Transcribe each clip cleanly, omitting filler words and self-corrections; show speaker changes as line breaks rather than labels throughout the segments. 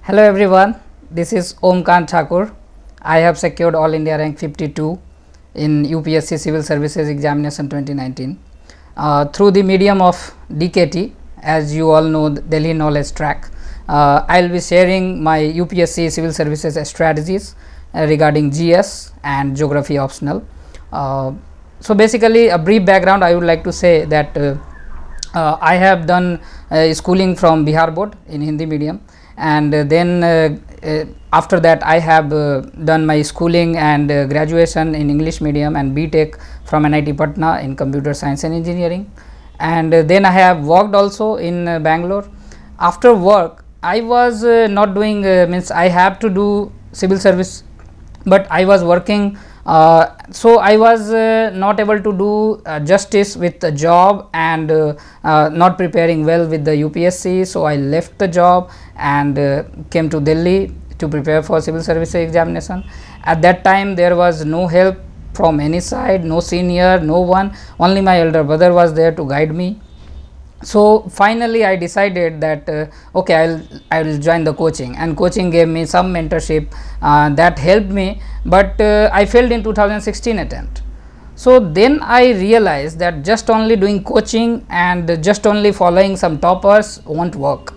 Hello everyone, this is Omkant Thakur. I have secured All India rank 52 in UPSC Civil Services Examination 2019 through the medium of DKT, as you all know, the Delhi Knowledge Track. I will be sharing my UPSC Civil Services strategies regarding GS and Geography optional. So basically, a brief background, I would like to say that I have done schooling from Bihar board in Hindi medium, and then after that I have done my schooling and graduation in English medium and BTech from NIT Patna in computer science and engineering, and then I have worked also in Bangalore. After work I was not doing means I have to do civil service, but I was working, so I was not able to do justice with the job and not preparing well with the UPSC. So I left the job and came to Delhi to prepare for civil services examination. At that time there was no help from any side, no senior, no one, only my elder brother was there to guide me. So finally I decided that okay, I will join the coaching, and coaching gave me some mentorship that helped me, but I failed in 2016 attempt. So then I realized that just only doing coaching and just only following some toppers won't work.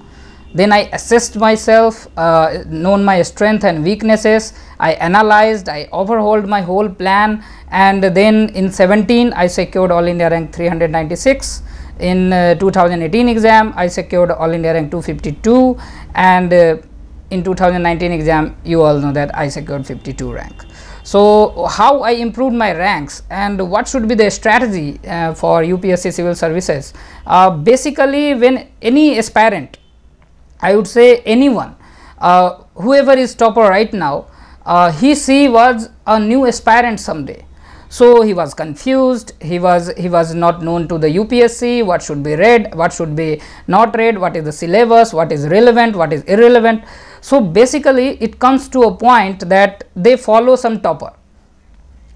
Then I assessed myself, known my strength and weaknesses, I analyzed, I overhauled my whole plan, and then in 17 I secured All India rank 396. In 2018 exam I secured All India rank 252, and in 2019 exam you all know that I secured 52 rank. So how I improved my ranks and what should be the strategy for UPSC civil services? Basically, when any aspirant, I would say anyone, whoever is topper right now, he was a new aspirant someday. So he was confused, he was not known to the UPSC, what should be read, what should be not read, what is the syllabus, what is relevant, what is irrelevant. So basically it comes to a point that they follow some topper.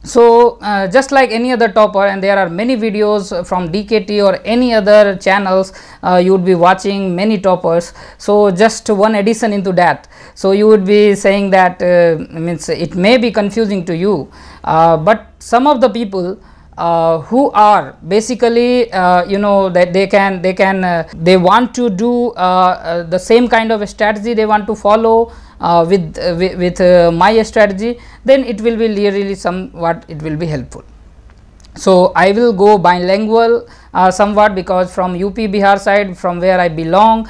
So just like any other topper, and there are many videos from DKT or any other channels, you would be watching many toppers. So just one addition into that, so you would be saying that means it may be confusing to you, but some of the people who are basically you know that they want to do the same kind of strategy they want to follow with my strategy, then it will be really somewhat it will be helpful. So I will go bilingual somewhat, because from UP Bihar side, from where I belong,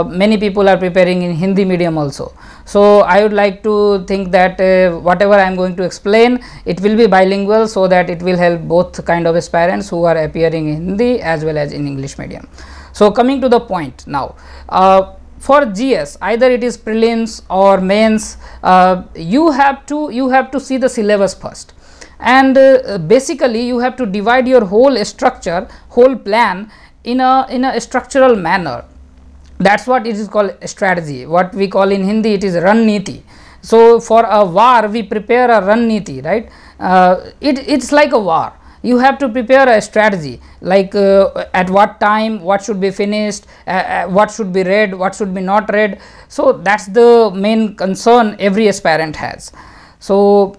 many people are preparing in Hindi medium also. So I would like to think that whatever I am going to explain, it will be bilingual, so that it will help both kind of aspirants who are appearing in Hindi as well as in English medium. So coming to the point now, for GS, either it is prelims or mains, you have to see the syllabus first, and basically you have to divide your whole structure, whole plan in a structural manner. That's what it is called strategy. What we call in Hindi, it is Ranniti. So for a war we prepare a Ranniti, right? It's like a war. You have to prepare a strategy, like at what time, what should be finished, what should be read, what should be not read. So that's the main concern every aspirant has. So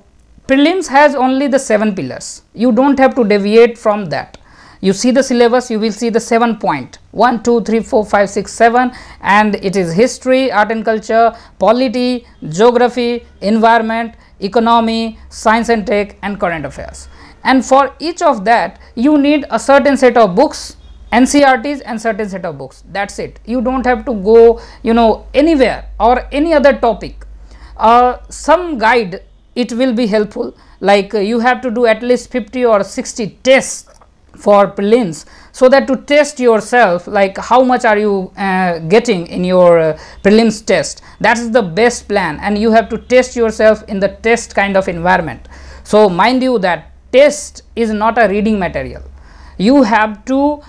prelims has only the 7 pillars. You don't have to deviate from that. You see the syllabus, you will see the 7 point, 1, 2, 3, 4, 5, 6, 7, and it is history, art and culture, polity, geography, environment, economy, science and tech, and current affairs. And for each of that you need a certain set of books, NCERTs, and certain set of books. That's it. You don't have to go, you know, anywhere or any other topic. Some guide, it will be helpful, like you have to do at least 50 or 60 tests for prelims, so that to test yourself, like how much are you getting in your prelims test. That is the best plan, and you have to test yourself in the test kind of environment. So mind you that test is not a reading material. You have to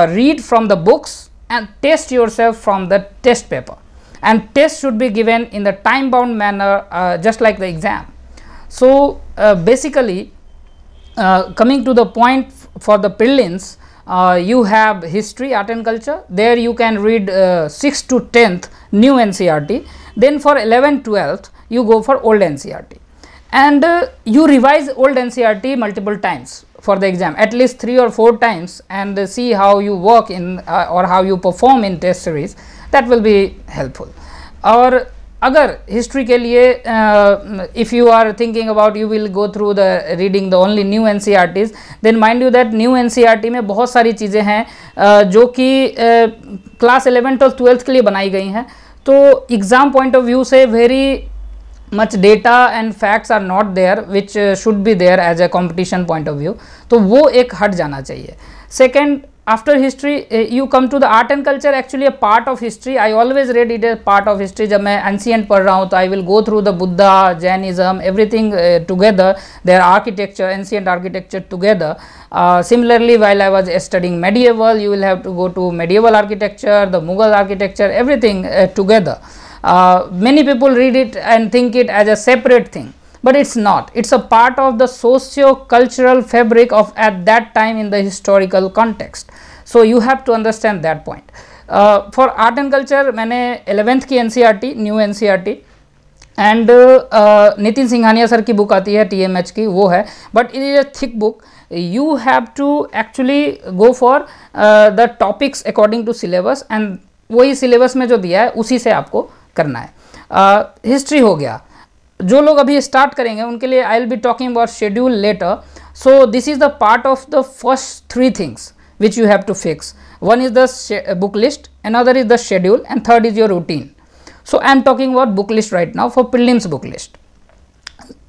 read from the books and test yourself from the test paper, and test should be given in the time bound manner, just like the exam. So basically, coming to the point, for the prelims, you have history, art and culture. There you can read 6th to 10th new NCERT. Then for 11th 12th you go for old NCERT, and you revise old NCERT multiple times for the exam, at least 3 or 4 times, and see how you work in or how you perform in test series. That will be helpful. और अगर history के लिए if you are thinking about you will go through the reading the only new NCERTs, then mind you that new NCERT में बहुत सारी चीज़ें हैं जो कि क्लास 11th और 12th के लिए बनाई गई हैं, तो एग्ज़ाम पॉइंट ऑफ व्यू से very much data and facts are not there which should be there as a competition point of view, तो वो एक हट जाना चाहिए. Second, after history you come to the art and culture, actually a part of history. I always read it as part of history. जब मैं ancient पढ़ रहा हूँ तो I will go through the Buddha, Jainism, everything together, their architecture, ancient architecture together. Similarly, while I was studying medieval, you will have to go to medieval architecture, the Mughal architecture, everything together. Many people read it and think it as a separate thing, but it's not. It's a part of the socio-cultural fabric of at that time in the historical context. So you have to understand that point. For art and culture मैंने 11th की NCERT, न्यू NCERT, and Nitin Singhania sir की book आती है TMH की, वो है, but it is a thick book. You have to actually go for the topics according to syllabus, and वही सिलेबस में जो दिया है उसी से आपको करना है. हिस्ट्री हो गया. जो लोग अभी स्टार्ट करेंगे उनके लिए I will be talking about schedule later. So this is the part of the first 3 things which you have to fix. One is the book list, another is the schedule, and third is your routine. So I am talking about book list right now for prelims book list.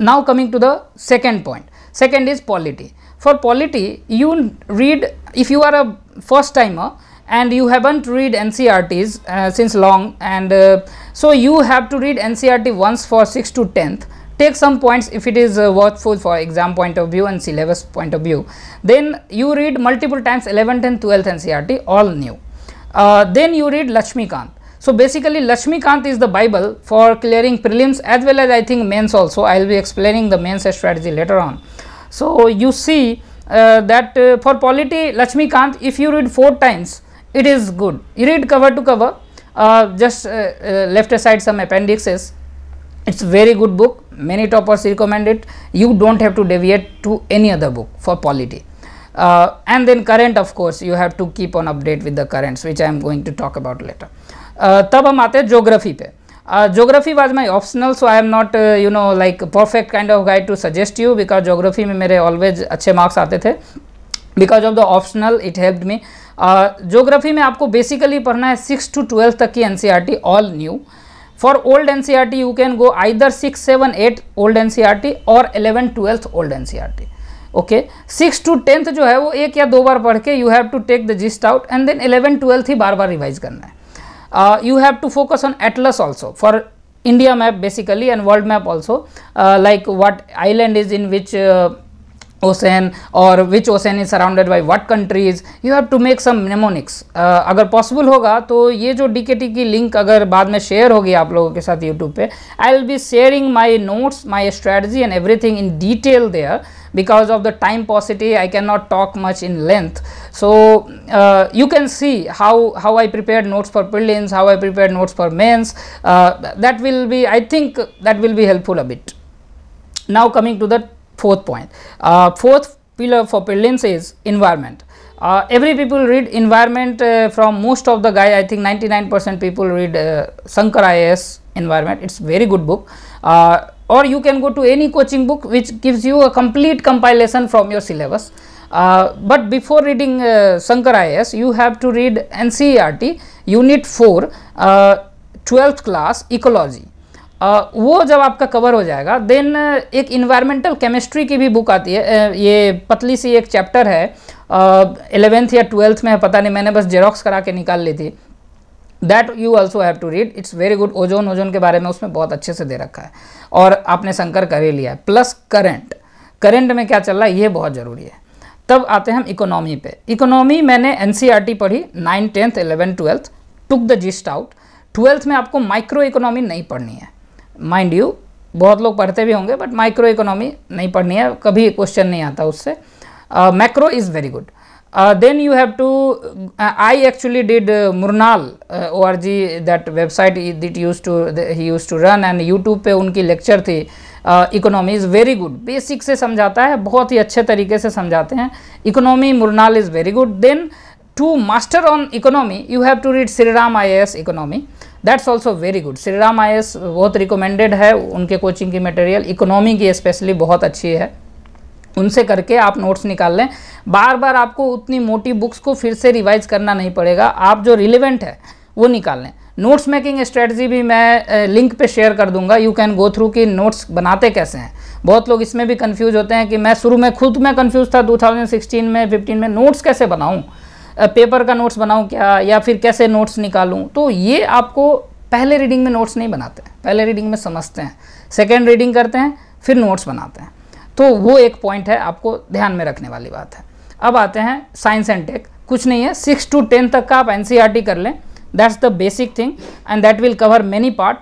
Now coming to the second point. Second is polity. For polity, you read, if you are a first timer and you haven't read NCERTs since long, and so you have to read NCERT once for 6th to 10th. Take some points if it is worthful for exam point of view and syllabus point of view. Then you read multiple times 11th and 12th NCERT, all new. Then you read Lakshmikant. So basically Lakshmikant is the Bible for clearing prelims as well as I think mains also. I will be explaining the mains strategy later on. So you see that for polity, Lakshmikant, if you read 4 times, it is good. You read cover to cover, just left aside some appendixes. It's very good book. Many toppers recommend it. You don't have to deviate to any other book for polity. And then current, of course, you have to keep on update with the currents, which I am going to talk about later. तब हम आते हैं geography पे. Geography was my optional, so I am not you know like perfect kind of guide to suggest you, because geography में मेरे always अच्छे marks आते थे. Because of the optional, it helped me. Geography में आपको basically पढ़ना है 6 to 12 तक की NCERT, all new. For old NCERT, you can go either 6, 7, 8 old NCERT or 11, 12th old NCERT. Okay, 6 to 10th जो है वो 1 या 2 बार पढ़ के you have to take the gist out, and then 11, 12th he bar bar revise करना है. You have to focus on atlas also for India map basically and world map also, like what island is in which ocean or which ocean is surrounded by what countries. You have to make some mnemonics. अगर possible होगा तो ये जो DKT की link अगर बाद में share होगी आप लोगों के साथ YouTube पे, I will be sharing my notes, my strategy and everything in detail there. Because of the time paucity, I cannot talk much in length. So you can see how I prepared notes for prelims, how I prepared notes for mains. That will be, I think that will be helpful a bit. Now coming to the fourth point. Fourth pillar for prelims is environment. Every people read environment from most of the guy. I think 99% people read Sankar IAS environment. It's very good book. Or you can go to any coaching book which gives you a complete compilation from your syllabus. But before reading Sankar IAS, you have to read NCERT Unit 4 12th class ecology. वो जब आपका cover हो जाएगा, then एक environmental chemistry की भी book आती है. ये पतली सी एक चैप्टर है, 11th या 12th में है, पता नहीं, मैंने बस जेरोक्स करा के निकाल ली थी. That you also have to read. Its very good. Ozone के बारे में उसमें बहुत अच्छे से दे रखा है, और आपने संकर कर ही लिया है. प्लस करंट में क्या चल रहा है ये बहुत ज़रूरी है. तब आते हैं हम इकोनॉमी पे. इकोनॉमी मैंने NCERT पढ़ी 9, 10th, 11, 12th, took the gist out. 12th में आपको माइक्रो इकोनॉमी नहीं पढ़नी है, माइंड यू. बहुत लोग पढ़ते भी होंगे, बट माइक्रो इकोनॉमी नहीं पढ़नी है, कभी क्वेश्चन नहीं आता उससे. Macro is very good. Then you have to, I actually did Murnal org, that website he used to run, and YouTube पे उनकी लेक्चर थी, economy is very good, basic से समझाता है, बहुत ही अच्छे तरीके से समझाते हैं economy. Mrunal is very good. Then to master on economy you have to read Shriram IAS economy, that's also very good. Shriram IAS बहुत रिकमेंडेड है, उनके कोचिंग की मटेरियल इकोनॉमी की स्पेशली बहुत अच्छी है, उनसे करके आप नोट्स निकाल लें। बार बार आपको उतनी मोटी बुक्स को फिर से रिवाइज करना नहीं पड़ेगा, आप जो रिलेवेंट है वो निकाल लें। नोट्स मेकिंग स्ट्रेटजी भी मैं लिंक पे शेयर कर दूंगा, यू कैन गो थ्रू कि नोट्स बनाते कैसे हैं। बहुत लोग इसमें भी कंफ्यूज होते हैं कि मैं शुरू में खुद मैं कंफ्यूज था 2016 में 15 में, नोट्स कैसे बनाऊं, पेपर का नोट्स बनाऊं क्या, या फिर कैसे नोट्स निकालूं। तो ये आपको पहले रीडिंग में नोट्स नहीं बनाते हैं, पहले रीडिंग में समझते हैं, सेकेंड रीडिंग करते हैं, फिर नोट्स बनाते हैं। तो वो एक पॉइंट है, आपको ध्यान में रखने वाली बात है। अब आते हैं साइंस एंड टेक, कुछ नहीं है, 6 to 10 तक का आप NCERT कर लें, that's the basic thing and that will cover many part.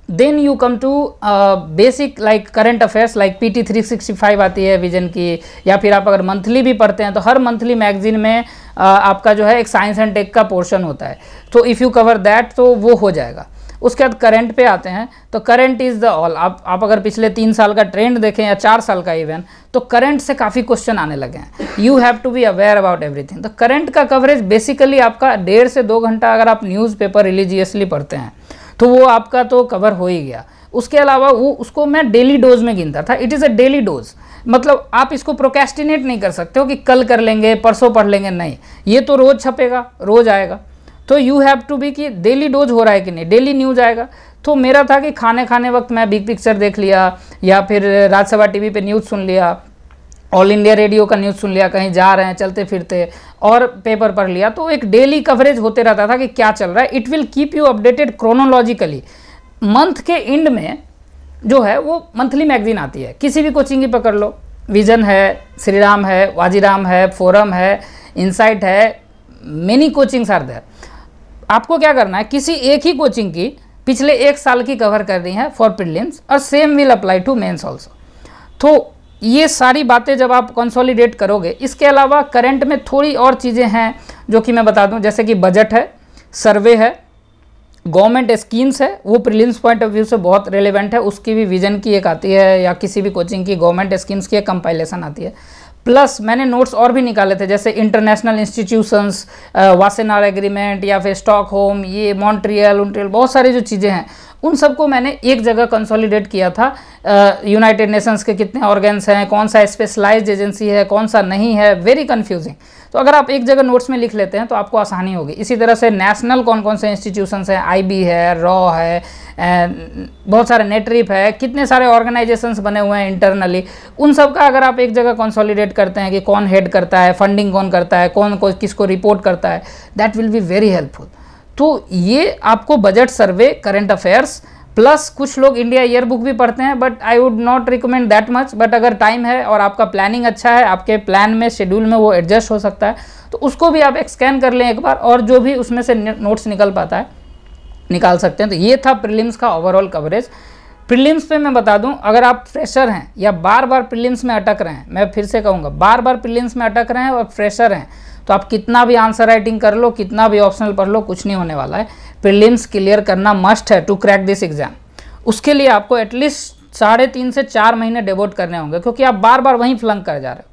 Then you come to basic like current affairs, like PT 365 आती है विजन की, या फिर आप अगर मंथली भी पढ़ते हैं तो हर मंथली मैगजीन में आपका जो है एक साइंस एंड टेक का पोर्शन होता है, तो इफ़ यू कवर दैट तो वो हो जाएगा। उसके बाद करंट पे आते हैं, तो करंट इज़ द ऑल। आप अगर पिछले 3 साल का ट्रेंड देखें या 4 साल का इवन, तो करंट से काफ़ी क्वेश्चन आने लगे हैं। You have to be aware about everything. तो करंट का कवरेज बेसिकली आपका 1.5 से 2 घंटा अगर आप न्यूज़पेपर रिलीजियसली पढ़ते हैं तो वो आपका तो कवर हो ही गया। उसके अलावा वो उसको मैं डेली डोज में गिनता था, it is a daily dose, मतलब आप इसको प्रोक्रेस्टिनेट नहीं कर सकते हो कि कल कर लेंगे परसों पढ़ लेंगे, नहीं, ये तो रोज़ छपेगा, रोज़ आएगा। तो यू हैव टू बी कि डेली डोज हो रहा है कि नहीं, डेली न्यूज़ आएगा। तो मेरा था कि खाने वक्त मैं बिग पिक्चर देख लिया, या फिर राज्यसभा टीवी पे न्यूज़ सुन लिया, ऑल इंडिया रेडियो का न्यूज़ सुन लिया, कहीं जा रहे हैं चलते फिरते, और पेपर पढ़ लिया। तो एक डेली कवरेज होते रहता था कि क्या चल रहा है। It will keep you updated chronologically. Month के एंड में जो है वो मंथली मैगजीन आती है, किसी भी कोचिंग की पकड़ लो, विजन है, श्रीराम है, वाजीराम है, फोरम है, इनसाइट है, मेनी कोचिंग्स आर देयर। आपको क्या करना है, किसी एक ही कोचिंग की पिछले 1 साल की कवर करनी है फॉर प्रीलिम्स, और same will apply to mains also. तो ये सारी बातें जब आप कंसोलिडेट करोगे, इसके अलावा करंट में थोड़ी और चीज़ें हैं जो कि मैं बता दूं, जैसे कि बजट है, सर्वे है, गवर्नमेंट स्कीम्स है, वो प्रीलिम्स पॉइंट ऑफ व्यू से बहुत रेलेवेंट है, उसकी भी विजन की एक आती है, या किसी भी कोचिंग की गवर्नमेंट स्कीम्स की एक कंपाइलेशन आती है। प्लस मैंने नोट्स और भी निकाले थे, जैसे इंटरनेशनल इंस्टीट्यूशंस, वासेनार एग्रीमेंट, या फिर स्टॉकहोम, ये मॉन्ट्रियल, बहुत सारी जो चीज़ें हैं उन सबको मैंने एक जगह कंसोलिडेट किया था। यूनाइटेड नेशंस के कितने ऑर्गन्स हैं, कौन सा स्पेशलाइज्ड एजेंसी है, कौन सा नहीं है, वेरी कंफ्यूजिंग। तो अगर आप एक जगह नोट्स में लिख लेते हैं तो आपको आसानी होगी। इसी तरह से नेशनल कौन कौन से इंस्टीट्यूशंस हैं, IB है, रॉ है, बहुत सारे नेटरिप है, कितने सारे ऑर्गेनाइजेशंस बने हुए हैं इंटरनली, उन सब का अगर आप एक जगह कंसोलिडेट करते हैं कि कौन हेड करता है, फंडिंग कौन करता है, कौन किसको रिपोर्ट करता है, that will be very helpful. तो ये आपको बजट, सर्वे, करंट अफेयर्स, प्लस कुछ लोग इंडिया ईयर बुक भी पढ़ते हैं, but I would not recommend that much. But अगर टाइम है और आपका प्लानिंग अच्छा है, आपके प्लान में, शेड्यूल में वो एडजस्ट हो सकता है, तो उसको भी आप स्कैन कर लें एक बार, और जो भी उसमें से नोट्स निकल पाता है निकाल सकते हैं। तो ये था प्रीलिम्स का ओवरऑल कवरेज। प्रीलिम्स पे मैं बता दूं, अगर आप फ्रेशर हैं या बार बार प्रीलिम्स में अटक रहे हैं, मैं फिर से कहूँगा, बार बार प्रीलिम्स में अटक रहे हैं और फ्रेशर हैं, तो आप कितना भी आंसर राइटिंग कर लो, कितना भी ऑप्शनल पढ़ लो, कुछ नहीं होने वाला है। प्रीलिम्स क्लियर करना मस्ट है टू क्रैक दिस एग्जाम। उसके लिए आपको एटलीस्ट 3.5 से 4 महीने डेवोट करने होंगे, क्योंकि आप बार बार वहीं फ्लंक कर जा रहे हो।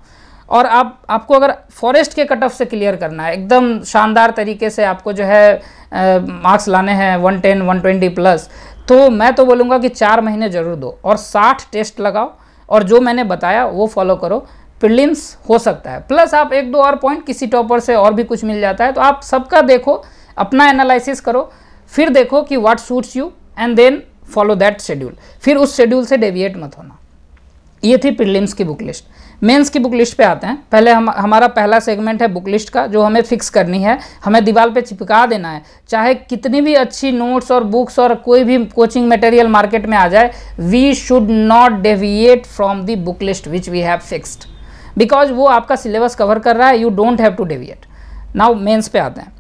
और आपको अगर फॉरेस्ट के कट ऑफ से क्लियर करना है एकदम शानदार तरीके से, आपको जो है मार्क्स लाने हैं 110 120 प्लस, तो मैं तो बोलूँगा कि 4 महीने ज़रूर दो और 60 टेस्ट लगाओ, और जो मैंने बताया वो फॉलो करो। प्रीलिम्स हो सकता है, प्लस आप 1-2 और पॉइंट किसी टॉपर से और भी कुछ मिल जाता है, तो आप सबका देखो, अपना एनालिसिस करो, फिर देखो कि what suits you and then follow that schedule. फिर उस शेड्यूल से डेविएट मत होना। ये थी प्रीलिम्स की बुक लिस्ट। मेंस की बुक लिस्ट पे आते हैं। पहले हमारा पहला सेगमेंट है बुक लिस्ट का, जो हमें फिक्स करनी है, हमें दीवार पे चिपका देना है। चाहे कितनी भी अच्छी नोट्स और बुक्स और कोई भी कोचिंग मटेरियल मार्केट में आ जाए, we should not deviate from the book list which we have fixed, because वो आपका सिलेबस कवर कर रहा है, you don't have to deviate. Now mains पे आते हैं।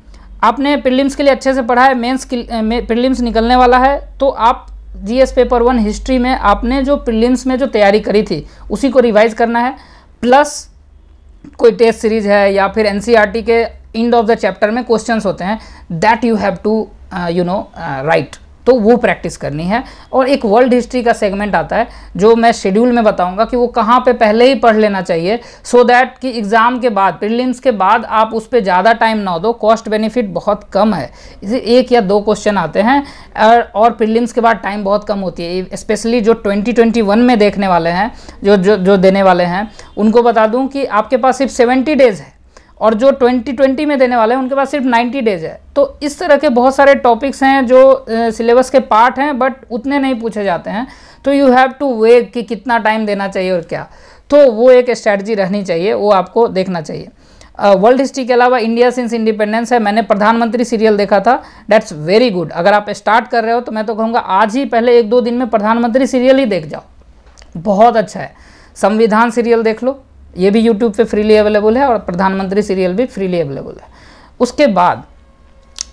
आपने प्रीलिम्स के लिए अच्छे से पढ़ा है, मेंस प्रीलिम्स निकलने वाला है, तो आप GS पेपर 1 हिस्ट्री में आपने जो प्रीलिम्स में जो तैयारी करी थी उसी को रिवाइज करना है, प्लस कोई टेस्ट सीरीज है या फिर एनसीईआरटी के एंड ऑफ द चैप्टर में क्वेश्चंस होते हैं, that you have to write, तो वो प्रैक्टिस करनी है। और एक वर्ल्ड हिस्ट्री का सेगमेंट आता है जो मैं शेड्यूल में बताऊंगा कि वो कहाँ पे पहले ही पढ़ लेना चाहिए, सो दैट कि एग्ज़ाम के बाद, प्रीलिम्स के बाद आप उस पर ज़्यादा टाइम ना दो, कॉस्ट बेनिफिट बहुत कम है, इसे 1 या 2 क्वेश्चन आते हैं और प्रीलिम्स के बाद टाइम बहुत कम होती है। स्पेशली जो 2021 में देखने वाले हैं, जो देने वाले हैं, उनको बता दूं कि आपके पास सिर्फ 70 डेज़ है, और जो 2020 में देने वाले हैं उनके पास सिर्फ 90 डेज है। तो इस तरह के बहुत सारे टॉपिक्स हैं जो सिलेबस के पार्ट हैं बट उतने नहीं पूछे जाते हैं, तो यू हैव टू वे कि कितना टाइम देना चाहिए और क्या, तो वो एक स्ट्रैटेजी रहनी चाहिए, वो आपको देखना चाहिए। वर्ल्ड हिस्ट्री के अलावा इंडिया सिंस इंडिपेंडेंस है, मैंने प्रधानमंत्री सीरियल देखा था, दैट्स वेरी गुड। अगर आप स्टार्ट कर रहे हो तो मैं तो कहूँगा आज ही पहले 1-2 दिन में प्रधानमंत्री सीरियल ही देख जाओ, बहुत अच्छा है। संविधान सीरियल देख लो, ये भी यूट्यूब पे फ्रीली अवेलेबल है, और प्रधानमंत्री सीरियल भी फ्रीली अवेलेबल है। उसके बाद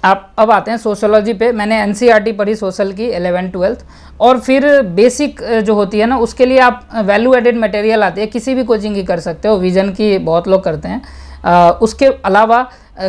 आप अब आते हैं सोशोलॉजी पे। मैंने एनसीईआरटी पढ़ी सोशल की 11th-12th, और फिर बेसिक जो होती है ना, उसके लिए आप वैल्यू एडेड मटेरियल आती है, किसी भी कोचिंग की कर सकते हो, विजन की बहुत लोग करते हैं। उसके अलावा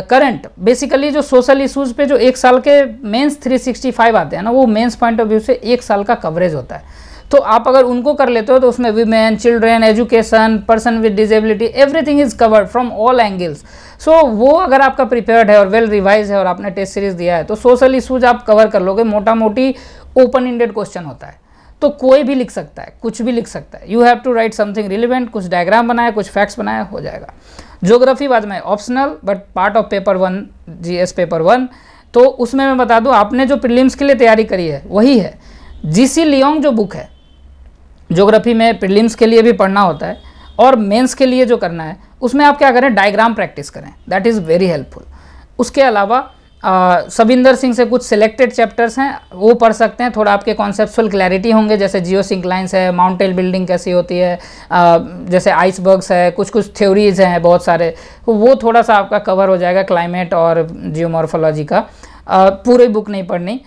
करंट बेसिकली जो सोशल इशूज़ पे जो 1 साल के मेंस 365 आते हैं ना, वो मेंस पॉइंट ऑफ व्यू से 1 साल का कवरेज होता है। तो आप अगर उनको कर लेते हो तो उसमें women, children, education, person with disability, everything is covered from all angles. So वो अगर आपका प्रिपेयर्ड है और वेल रिवाइज है और आपने टेस्ट सीरीज दिया है तो सोशल इशूज आप कवर कर लोगे। मोटा मोटी ओपन इंडेड क्वेश्चन होता है, तो कोई भी लिख सकता है, कुछ भी लिख सकता है। You have to write something relevant, कुछ डायग्राम बनाया, कुछ फैक्ट्स बनाया, हो जाएगा। ज्योग्राफी बाद में optional but part of paper 1, GS paper 1। तो उसमें मैं बता दूं, आपने जो प्रीलिम्स के लिए तैयारी करी है वही है। जीसी लियोंग जो बुक है, ज्योग्राफी में प्रीलिम्स के लिए भी पढ़ना होता है और मेंस के लिए जो करना है, उसमें आप क्या करें, डायग्राम प्रैक्टिस करें, दैट इज़ वेरी हेल्पफुल। उसके अलावा सविंदर सिंह से कुछ सिलेक्टेड चैप्टर्स हैं, वो पढ़ सकते हैं, थोड़ा आपके कॉन्सेप्चुअल क्लैरिटी होंगे, जैसे जियो सिंक्लाइंस है, माउंटेन बिल्डिंग कैसी होती है, जैसे आइसबर्ग्स है, कुछ थ्योरीज हैं बहुत सारे, वो थोड़ा सा आपका कवर हो जाएगा, क्लाइमेट और जियोमॉर्फोलॉजी का। पूरी बुक नहीं पढ़नी,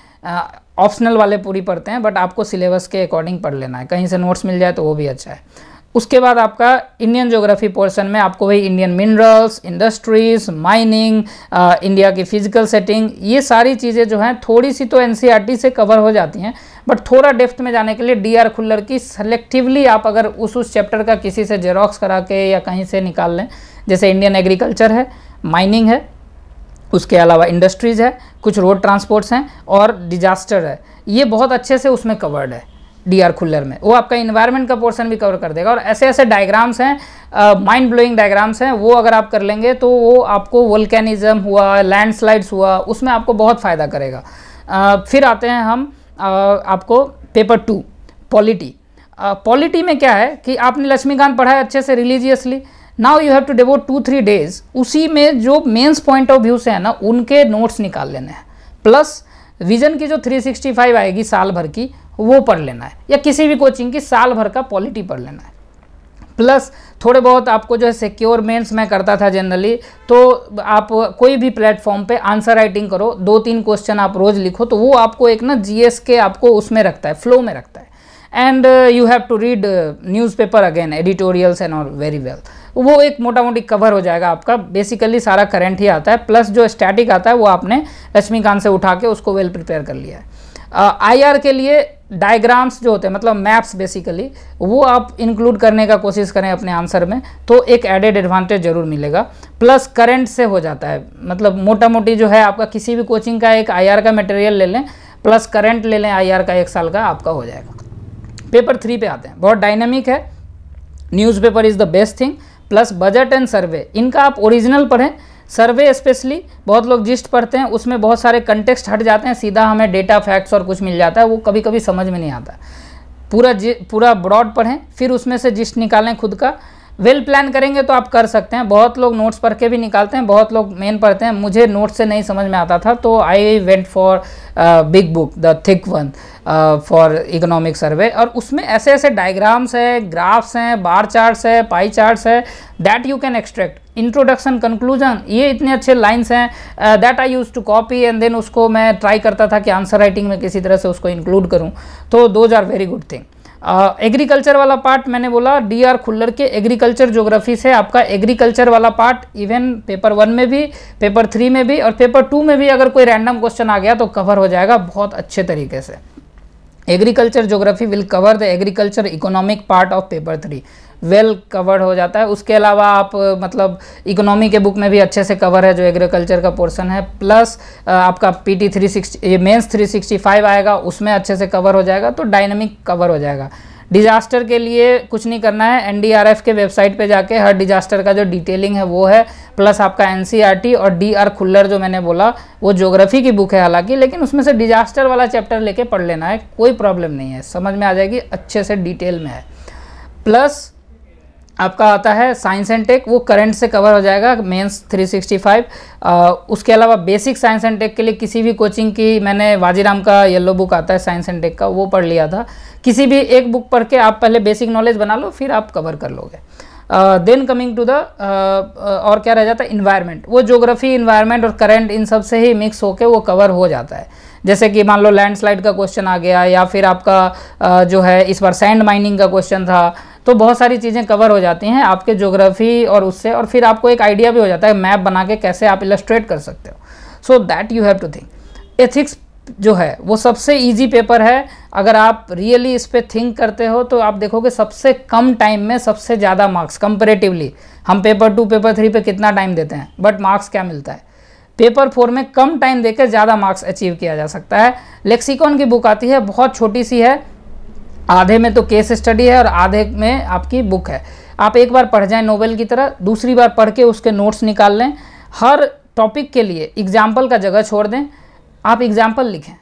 ऑप्शनल वाले पूरी पढ़ते हैं, बट आपको सिलेबस के अकॉर्डिंग पढ़ लेना है, कहीं से नोट्स मिल जाए तो वो भी अच्छा है। उसके बाद आपका इंडियन ज्योग्राफी पोर्शन में आपको वही Indian minerals, industries, mining, India की फिजिकल सेटिंग, ये सारी चीज़ें जो हैं थोड़ी सी तो एनसीईआरटी से कवर हो जाती हैं, बट थोड़ा डेप्थ में जाने के लिए डीआर खुल्लर की सेलेक्टिवली आप अगर उस चैप्टर का किसी से जेरोक्स करा के या कहीं से निकाल लें, जैसे इंडियन एग्रीकल्चर है, माइनिंग है, उसके अलावा इंडस्ट्रीज़ है, कुछ रोड ट्रांसपोर्ट्स हैं और डिजास्टर है, ये बहुत अच्छे से उसमें कवर्ड है डीआर खुल्लर में। वो आपका इन्वायरमेंट का पोर्शन भी कवर कर देगा। और ऐसे ऐसे डायग्राम्स हैं, माइंड ब्लोइंग डायग्राम्स हैं, वो अगर आप कर लेंगे तो वो आपको वोल्केनिज्म हुआ, लैंडस्लाइड्स हुआ, उसमें आपको बहुत फ़ायदा करेगा। फिर आते हैं हम आपको पेपर 2 पॉलिटी। पॉलिटी में क्या है कि आपने लक्ष्मीकांत पढ़ा है अच्छे से religiously, now you have to devote 2-3 days, उसी में जो मेंस पॉइंट ऑफ व्यू से है ना उनके नोट्स निकाल लेने हैं, प्लस विजन की जो 365 आएगी साल भर की वो पढ़ लेना है, या किसी भी कोचिंग की साल भर का पॉलिटी पढ़ लेना है। प्लस थोड़े बहुत आपको जो है सिक्योर मेंस मैं करता था जनरली, तो आप कोई भी प्लेटफॉर्म पे आंसर राइटिंग करो, 2-3 क्वेश्चन आप रोज़ लिखो, तो वो आपको एक ना जीएस के आपको उसमें रखता है, फ्लो में रखता है। And you have to read newspaper again, editorials and all very well, वो एक मोटा मोटी कवर हो जाएगा आपका। बेसिकली सारा करंट ही आता है, प्लस जो स्टैटिक आता है वो आपने लक्ष्मीकांत से उठा के उसको वेल प्रिपेयर कर लिया है। आईआर के लिए डायग्राम्स जो होते हैं, मतलब मैप्स बेसिकली, वो आप इंक्लूड करने का कोशिश करें अपने आंसर में, तो एक एडेड एडवांटेज जरूर मिलेगा। प्लस करंट से हो जाता है, मतलब मोटा मोटी जो है आपका किसी भी कोचिंग का एक आईआर का मटेरियल ले लें, प्लस करंट ले लें आईआर का 1 साल का, आपका हो जाएगा। पेपर 3 पे आते हैं, बहुत डायनामिक है, newspaper is the best thing, plus budget and सर्वे, इनका आप ओरिजिनल पढ़ें। सर्वे स्पेशली बहुत लोग जिस्ट पढ़ते हैं, उसमें बहुत सारे कंटेक्स्ट हट जाते हैं, सीधा हमें डेटा फैक्ट्स और कुछ मिल जाता है, वो कभी कभी समझ में नहीं आता। पूरा ब्रॉड पढ़ें, फिर उसमें से जिस्ट निकालें खुद का। वेल प्लान करेंगे तो आप कर सकते हैं। बहुत लोग नोट्स पढ़ के भी निकालते हैं, बहुत लोग मेन पढ़ते हैं। मुझे नोट्स से नहीं समझ में आता था, तो I went for big book, the thick one, for economic survey. और उसमें ऐसे ऐसे डायग्राम्स है, ग्राफ्स हैं, बार चार्ट्स है, पाई चार्ट्स है, that you can extract. Introduction, conclusion, ये इतने अच्छे लाइन्स हैं, that I use to copy and then उसको मैं ट्राई करता था कि आंसर राइटिंग में किसी तरह से उसको इंक्लूड करूँ, तो those are very good thing. Agriculture वाला पार्ट मैंने बोला डी.आर. खुल्लर के एग्रीकल्चर ज्योग्राफी से आपका एग्रीकल्चर वाला पार्ट इवन पेपर 1 में भी, पेपर 3 में भी और पेपर 2 में भी अगर कोई रैंडम क्वेश्चन आ गया तो कवर हो जाएगा बहुत अच्छे तरीके से। Agriculture geography will cover the agriculture economic part of paper 3, well covered हो जाता है। उसके अलावा आप मतलब इकोनॉमी के बुक में भी अच्छे से कवर है जो एग्रीकल्चर का पोर्शन है, प्लस आपका PT 360 ये मेंस 365 आएगा उसमें अच्छे से कवर हो जाएगा, तो डायनामिक कवर हो जाएगा। डिजास्टर के लिए कुछ नहीं करना है, NDRF के वेबसाइट पे जाके हर डिजास्टर का जो डिटेलिंग है वो है, प्लस आपका NCERT और डी.आर. खुल्लर जो मैंने बोला वो ज्योग्राफी की बुक है हालांकि, लेकिन उसमें से डिजास्टर वाला चैप्टर लेके पढ़ लेना है, कोई प्रॉब्लम नहीं है, समझ में आ जाएगी, अच्छे से डिटेल में है। प्लस आपका आता है साइंस एंड टेक, वो करंट से कवर हो जाएगा मेंस 365। उसके अलावा बेसिक साइंस एंड टेक के लिए किसी भी कोचिंग की, मैंने वाजीराम का येलो बुक आता है साइंस एंड टेक का, वो पढ़ लिया था। किसी भी एक बुक पढ़ के आप पहले बेसिक नॉलेज बना लो, फिर आप कवर कर लोगे। देन कमिंग टू द और क्या रह जाता है, इन्वायरमेंट, वो ज्योग्राफी, इन्वायरमेंट और करंट इन सब से ही मिक्स होके वो कवर हो जाता है। जैसे कि मान लो लैंडस्लाइड का क्वेश्चन आ गया, या फिर आपका जो है इस बार सैंड माइनिंग का क्वेश्चन था, तो बहुत सारी चीज़ें कवर हो जाती हैं आपके ज्योग्राफी और उससे, और फिर आपको एक आइडिया भी हो जाता है मैप बना के कैसे आप इलस्ट्रेट कर सकते हो। So that you have to think. Ethics जो है वो सबसे इजी पेपर है, अगर आप रियली इस पे थिंक करते हो तो आप देखोगे सबसे कम टाइम में सबसे ज़्यादा मार्क्स कंपेरेटिवली। हम पेपर 2 पेपर 3 पे कितना टाइम देते हैं, बट मार्क्स क्या मिलता है, पेपर 4 में कम टाइम देकर ज़्यादा मार्क्स अचीव किया जा सकता है। लेक्सिकॉन की बुक आती है, बहुत छोटी सी है, आधे में तो केस स्टडी है और आधे में आपकी बुक है। आप एक बार पढ़ जाएं नोवेल की तरह, दूसरी बार पढ़ के उसके नोट्स निकाल लें, हर टॉपिक के लिए एग्जाम्पल का जगह छोड़ दें, आप एग्जाम्पल लिखें,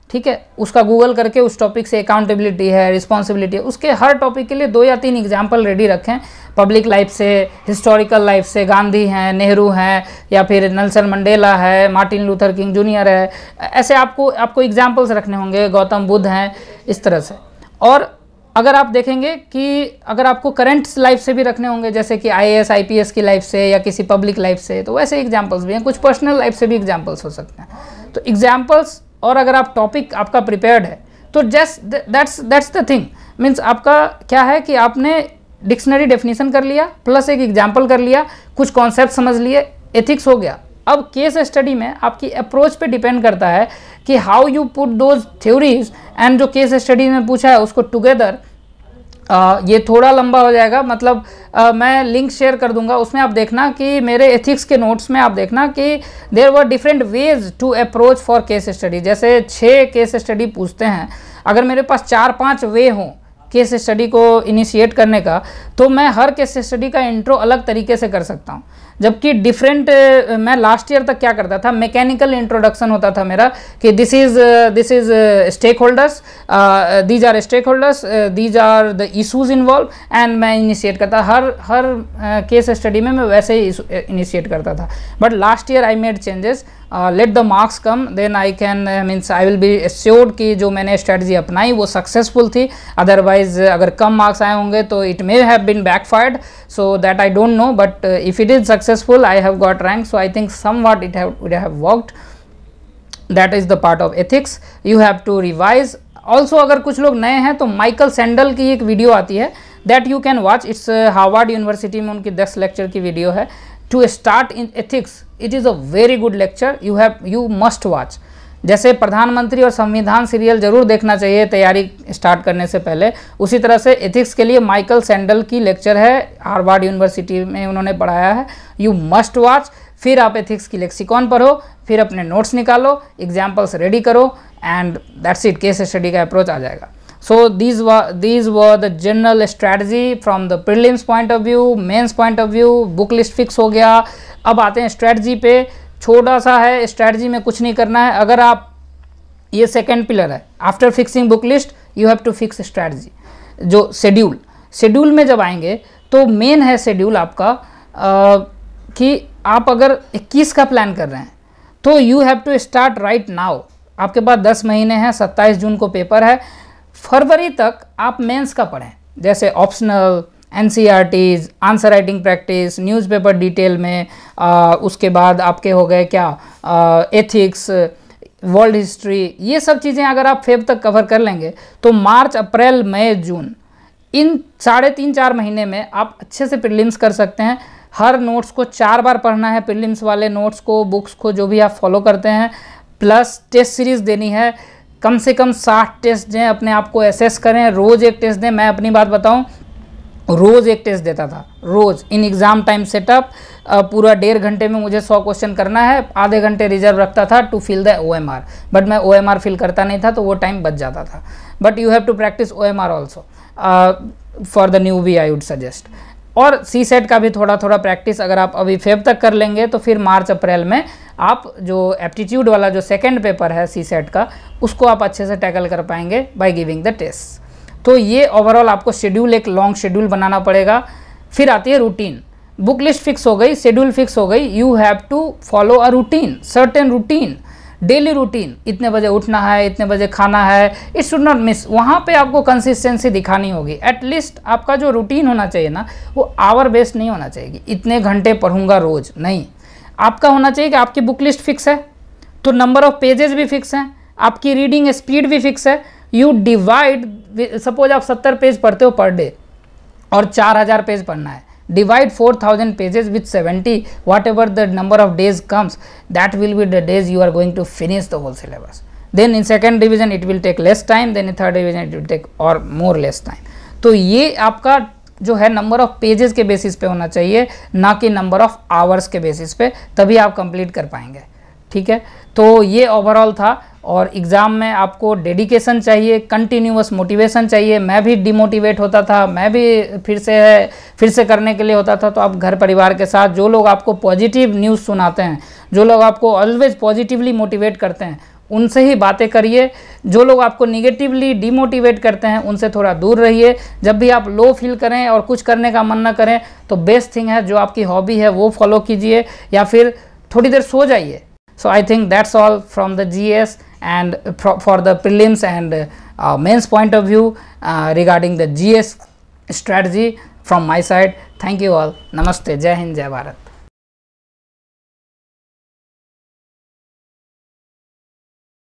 ठीक है, उसका गूगल करके उस टॉपिक से अकाउंटेबिलिटी है, रिस्पॉन्सिबिलिटी है, उसके हर टॉपिक के लिए 2 या 3 एग्जाम्पल रेडी रखें, पब्लिक लाइफ से, हिस्टोरिकल लाइफ से, गांधी हैं, नेहरू हैं, या फिर नेल्सन मंडेला है, मार्टिन लूथर किंग जूनियर है, ऐसे आपको एग्जाम्पल्स रखने होंगे, गौतम बुद्ध हैं, इस तरह से। और अगर आप देखेंगे कि अगर आपको करंट लाइफ से भी रखने होंगे, जैसे कि IAS IPS की लाइफ से या किसी पब्लिक लाइफ से, तो वैसे एग्जाम्पल्स भी हैं, कुछ पर्सनल लाइफ से भी एग्जाम्पल्स हो सकते हैं। तो एग्जाम्पल्स, और अगर आप टॉपिक आपका प्रिपेयर्ड है तो just that's the thing, means आपका क्या है कि आपने डिक्शनरी डेफिनेशन कर लिया, प्लस एक एग्जाम्पल कर लिया, कुछ कॉन्सेप्ट समझ लिए, एथिक्स हो गया। अब केस स्टडी में आपकी अप्रोच पे डिपेंड करता है कि how you put those theories and जो केस स्टडी में पूछा है उसको टुगेदर। ये थोड़ा लंबा हो जाएगा, मतलब मैं लिंक शेयर कर दूंगा, उसमें आप देखना कि मेरे एथिक्स के नोट्स में आप देखना कि there were different ways to approach for case study. जैसे 6 केस स्टडी पूछते हैं, अगर मेरे पास 4-5 वे हों केस स्टडी को इनिशिएट करने का, तो मैं हर केस स्टडी का इंट्रो अलग तरीके से कर सकता हूँ। जबकि डिफरेंट, मैं लास्ट ईयर तक क्या करता था, मैकेनिकल इंट्रोडक्शन होता था मेरा कि this is stakeholders, these are stakeholders, these are the issues involve, and मैं इनिशिएट करता हर केस स्टडी में मैं वैसे ही इनिशिएट करता था। But last year I made changes, let the marks come, then I can means I will be assured कि जो मैंने स्ट्रेटजी अपनाई वो सक्सेसफुल थी। अदरवाइज अगर कम मार्क्स आए होंगे तो it may have been backfired, so that I don't know, but if it is successful I have got rank, so I think somewhat it would have worked. That is the part of ethics. You have to revise. Also अगर कुछ लोग नए हैं तो Michael sandal की एक video आती है, that you can watch. It's Harvard university में उनकी 10 लेक्चर की वीडियो है, to start in ethics. It is a very good lecture. You must watch. जैसे प्रधानमंत्री और संविधान सीरियल जरूर देखना चाहिए तैयारी स्टार्ट करने से पहले, उसी तरह से एथिक्स के लिए माइकल सैंडल की लेक्चर है, हार्वर्ड यूनिवर्सिटी में उन्होंने पढ़ाया है, यू मस्ट वॉच। फिर आप एथिक्स की लेक्सिकॉन पढ़ो, फिर अपने नोट्स निकालो, एग्जाम्पल्स रेडी करो, and that's it, case study का अप्रोच आ जाएगा। सो these were the general strategy from the prelims point of view, mains point of view, book list fix हो गया। अब आते हैं स्ट्रैटेजी पे, छोटा सा है, स्ट्रैटेजी में कुछ नहीं करना है। अगर आप, ये सेकेंड पिलर है, after fixing book list you have to fix strategy. जो शेड्यूल में जब आएंगे तो मेन है शेड्यूल आपका कि आप अगर 21 का प्लान कर रहे हैं तो you have to start right now. आपके पास 10 महीने हैं, 27 जून को पेपर है, फरवरी तक आप मेंस का पढ़ें, जैसे optional, NCERTs, answer writing practice, newspaper detail में, उसके बाद आपके हो गए क्या एथिक्स, वर्ल्ड हिस्ट्री, ये सब चीज़ें अगर आप फेब तक कवर कर लेंगे तो मार्च, अप्रैल, मई, जून, इन 3.5-4 महीने में आप अच्छे से प्रीलिम्स कर सकते हैं। हर नोट्स को 4 बार पढ़ना है, प्रीलिम्स वाले नोट्स को, बुक्स को, जो भी आप फॉलो करते हैं, प्लस टेस्ट सीरीज़ देनी है। कम से कम 60 टेस्ट दें, अपने आप को एसेस करें, रोज़ एक टेस्ट दें। मैं अपनी बात बताऊं, रोज़ एक टेस्ट देता था, रोज़ इन एग्ज़ाम टाइम सेटअप। पूरा 1.5 घंटे में मुझे 100 क्वेश्चन करना है, आधे घंटे रिजर्व रखता था to fill the OMR, but मैं OMR फिल करता नहीं था तो वो टाइम बच जाता था। But you have to practice OMR also for the newbie, I would suggest. और CSET का भी थोड़ा थोड़ा प्रैक्टिस अगर आप अभी फेब तक कर लेंगे तो फिर मार्च अप्रैल में आप जो एप्टीट्यूड वाला जो सेकेंड पेपर है CSET का, उसको आप अच्छे से टैकल कर पाएंगे बाय गिविंग द टेस्ट। तो ये ओवरऑल आपको शेड्यूल, एक लॉन्ग शेड्यूल बनाना पड़ेगा। फिर आती है रूटीन। बुक लिस्ट फिक्स हो गई, शेड्यूल फिक्स हो गई, you have to follow a routine, certain routine, daily routine. इतने बजे उठना है, इतने बजे खाना है, इट शुड नॉट मिस। वहाँ पे आपको कंसिस्टेंसी दिखानी होगी। एटलीस्ट आपका जो रूटीन होना चाहिए ना, वो आवर बेस्ड नहीं होना चाहिए, इतने घंटे पढ़ूंगा रोज, नहीं। आपका होना चाहिए कि आपकी बुक लिस्ट फिक्स है तो नंबर ऑफ पेजेस भी फिक्स हैं, आपकी रीडिंग स्पीड भी फिक्स है। यू डिवाइड, सपोज आप 70 पेज पढ़ते हो पर डे और 4000 पेज पढ़ना है, divide 4000 pages with 70, whatever the number of days comes, that will be the days you are going to finish the whole syllabus. Then in second division it will take less time, then in third division it will take or more less time. तो ये आपका जो है number of pages के basis पे होना चाहिए, ना कि नंबर ऑफ आवर्स के बेसिस पे, तभी आप कंप्लीट कर पाएंगे। ठीक है, तो ये ओवरऑल था। और एग्ज़ाम में आपको डेडिकेशन चाहिए, कंटिन्यूअस मोटिवेशन चाहिए। मैं भी डिमोटिवेट होता था, मैं भी फिर से करने के लिए होता था। तो आप घर परिवार के साथ, जो लोग आपको पॉजिटिव न्यूज़ सुनाते हैं, जो लोग आपको ऑलवेज पॉजिटिवली मोटिवेट करते हैं, उनसे ही बातें करिए। जो लोग आपको निगेटिवली डिमोटिवेट करते हैं, उनसे थोड़ा दूर रहिए। जब भी आप लो फील करें और कुछ करने का मन ना करें, तो बेस्ट थिंग है जो आपकी हॉबी है वो फॉलो कीजिए, या फिर थोड़ी देर सो जाइए। So I think that's all from the GS and for the prelims and mains point of view regarding the GS strategy from my side. Thank you all. Namaste. Jai Hind, Jai Bharat.